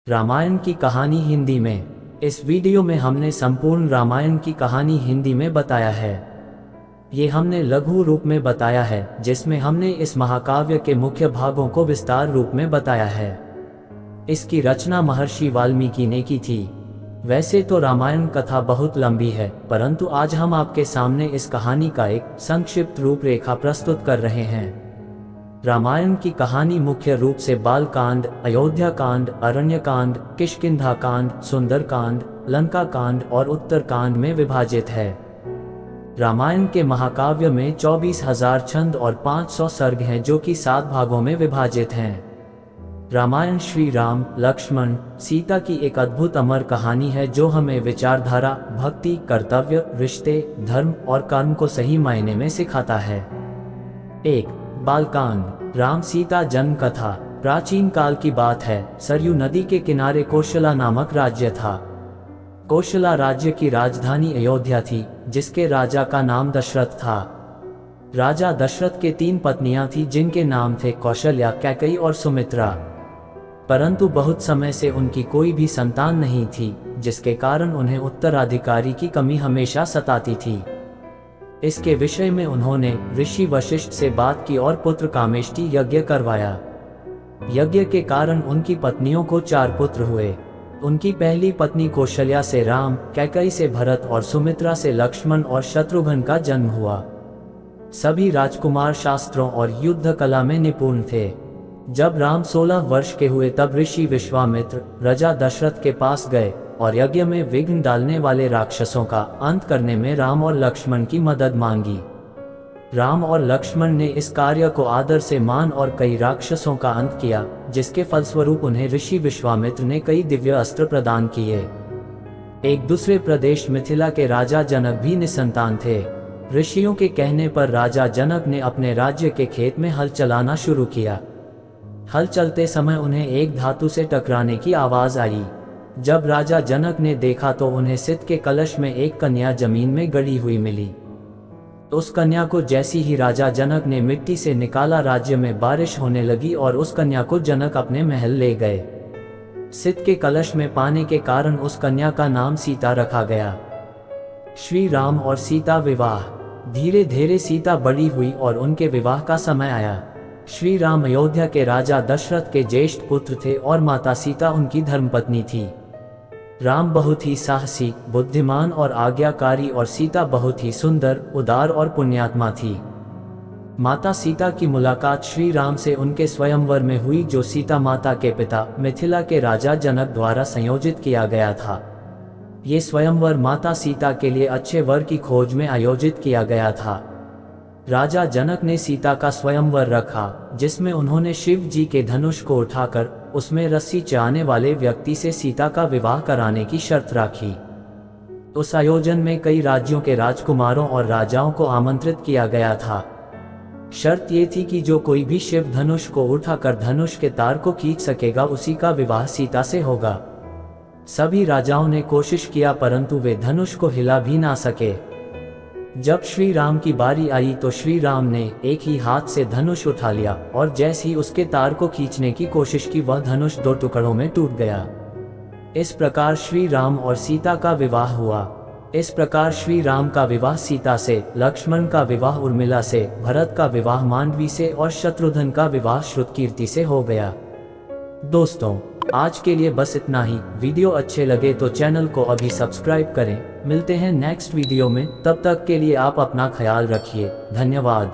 रामायण की कहानी हिंदी में। इस वीडियो में हमने संपूर्ण रामायण की कहानी हिंदी में बताया है। ये हमने लघु रूप में बताया है, जिसमें हमने इस महाकाव्य के मुख्य भागों को विस्तार रूप में बताया है। इसकी रचना महर्षि वाल्मीकि ने की थी। वैसे तो रामायण कथा बहुत लंबी है, परंतु आज हम आपके सामने इस कहानी का एक संक्षिप्त रूपरेखा प्रस्तुत कर रहे हैं। रामायण की कहानी मुख्य रूप से बालकांड, अयोध्या कांड, अरण्य कांड, किष्किंधा कांड, सुंदर कांड, लंका कांड और उत्तर कांड में विभाजित है। रामायण के महाकाव्य में 24,000 छंद और 500 सर्ग हैं, जो कि 7 भागों में विभाजित हैं। रामायण श्री राम, लक्ष्मण, सीता की एक अद्भुत अमर कहानी है, जो हमें विचारधारा, भक्ति, कर्तव्य, रिश्ते, धर्म और कर्म को सही मायने में सिखाता है। 1. बालकांड। राम सीता जन्म कथा। प्राचीन काल की बात है। सरयू नदी के किनारे कौशला नामक राज्य था। कौशला राज्य की राजधानी अयोध्या थी, जिसके राजा का नाम दशरथ था। राजा दशरथ के 3 पत्नियां थीं, जिनके नाम थे कौशल्या, कैकेयी और सुमित्रा। परंतु बहुत समय से उनकी कोई भी संतान नहीं थी, जिसके कारण उन्हें उत्तराधिकारी की कमी हमेशा सताती थी। इसके विषय में उन्होंने ऋषि वशिष्ठ से बात की और पुत्र कामेष्टि यज्ञ करवाया। यज्ञ के कारण उनकी पत्नियों को 4 पुत्र हुए। उनकी पहली पत्नी कौशल्या से राम, कैकेयी से भरत और सुमित्रा से लक्ष्मण और शत्रुघ्न का जन्म हुआ। सभी राजकुमार शास्त्रों और युद्ध कला में निपुण थे। जब राम 16 वर्ष के हुए, तब ऋषि विश्वामित्र राजा दशरथ के पास गए और यज्ञ में विघ्न डालने वाले राक्षसों का अंत करने में राम और लक्ष्मण की मदद मांगी। राम और लक्ष्मण ने इस कार्य को आदर से मान और कई राक्षसों का अंत किया, जिसके फलस्वरूप उन्हें ऋषि विश्वामित्र ने कई दिव्य अस्त्र प्रदान किए। एक दूसरे प्रदेश मिथिला के राजा जनक भी निसंतान थे। ऋषियों के कहने पर राजा जनक ने अपने राज्य के खेत में हल चलाना शुरू किया। हल चलते समय उन्हें एक धातु से टकराने की आवाज आई। जब राजा जनक ने देखा तो उन्हें सित के कलश में एक कन्या जमीन में गड़ी हुई मिली। उस कन्या को जैसी ही राजा जनक ने मिट्टी से निकाला, राज्य में बारिश होने लगी और उस कन्या को जनक अपने महल ले गए। सित के कलश में पाने के कारण उस कन्या का नाम सीता रखा गया। श्री राम और सीता विवाह। धीरे धीरे सीता बड़ी हुई और उनके विवाह का समय आया। श्री राम अयोध्या के राजा दशरथ के ज्येष्ठ पुत्र थे और माता सीता उनकी धर्मपत्नी थी। राम बहुत ही साहसी, बुद्धिमान और आज्ञाकारी और सीता बहुत ही सुंदर, उदार और पुण्यात्मा थी। माता सीता की मुलाकात श्री राम से उनके स्वयंवर में हुई, जो सीता माता के पिता मिथिला के राजा जनक द्वारा संयोजित किया गया था। ये स्वयंवर माता सीता के लिए अच्छे वर की खोज में आयोजित किया गया था। राजा जनक ने सीता का स्वयंवर रखा, जिसमें उन्होंने शिव जी के धनुष को उठाकर उसमें रस्सी चाहने वाले व्यक्ति से सीता का विवाह कराने की शर्त रखी। उस आयोजन में कई राज्यों के राजकुमारों और राजाओं को आमंत्रित किया गया था। शर्त ये थी कि जो कोई भी शिव धनुष को उठाकर धनुष के तार को खींच सकेगा, उसी का विवाह सीता से होगा। सभी राजाओं ने कोशिश किया, परंतु वे धनुष को हिला भी ना सके। जब श्री राम की बारी आई तो श्री राम ने एक ही हाथ से धनुष उठा लिया और जैसे ही उसके तार को खींचने की कोशिश की, वह धनुष 2 टुकड़ों में टूट गया। इस प्रकार श्री राम और सीता का विवाह हुआ। इस प्रकार श्री राम का विवाह सीता से, लक्ष्मण का विवाह उर्मिला से, भरत का विवाह मांडवी से और शत्रुघ्न का विवाह श्रुतकीर्ति से हो गया। दोस्तों, आज के लिए बस इतना ही। वीडियो अच्छे लगे तो चैनल को अभी सब्सक्राइब करें। मिलते हैं नेक्स्ट वीडियो में, तब तक के लिए आप अपना ख्याल रखिए। धन्यवाद।